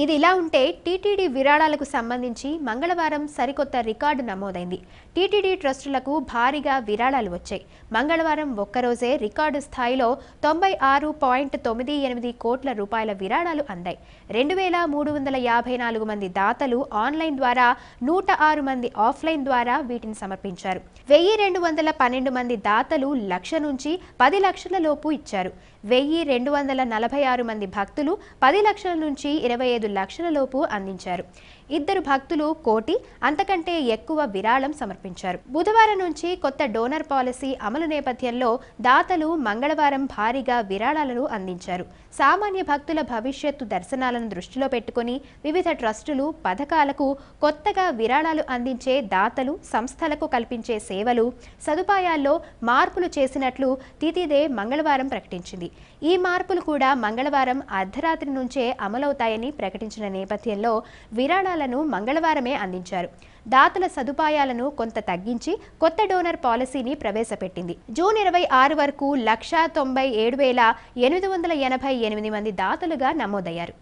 ఇది ఇలా ఉంటే టీటీడీ విరాళాలకు సంబంధించి మంగళవారం సరికొత్త రికార్డు నమోదైంది. టీటీడీ ట్రస్టులకు భారీగా విరాళాలు వచ్చాయి. మంగళవారం ఒక్కరోజే రికార్డు స్థాయిలో 96.98 కోట్ల రూపాయల విరాళాలు అందాయి. 2354 మంది దాతలు ఆన్లైన్ ద్వారా, 106 మంది ఆఫ్లైన్ ద్వారా వీటిని సమర్పించారు. 1212 మంది దాతలు లక్ష నుంచి 10 లక్షల లోపు ఇచ్చారు. 1246 మంది భక్తులు 10 లక్షల నుంచి 25 లక్షల లోపు అందించారు. 2 భక్తులు కోటి అంతకంటే ఎక్కువ విరాళం సమర్పించారు. బుధవారం నుంచి కొత్త డోనర్ పాలసీ అమలు నేపథ్యంలో దాతలు మంగళవారం భారీగా విరాళాలను అందించారు. సామాన్య భక్తుల భవిష్యత్తు దర్శనాలను దృష్టిలో పెట్టుకుని వివిధ ట్రస్టులు, పథకాలకు కొత్తగా విరాళాలు అందించే దాతలు, సంస్థలకు కల్పించే సేవలు, సదుపాయాల్లో మార్పులు చేసినట్లు తితిదే మంగళవారం ప్రకటించింది. ఈ మార్పులు కూడా మంగళవారం అర్ధరాత్రి నుంచే అమలవుతాయని ప్రకటించిన నేపథ్యంలో విరాళాలను మంగళవారమే అందించారు. దాతల సదుపాయాలను కొంత తగ్గించి కొత్త డోనర్ పాలసీని ప్రవేశపెట్టింది. జూన్ 26 వరకు 1,97,888 మంది దాతలుగా నమోదయ్యారు.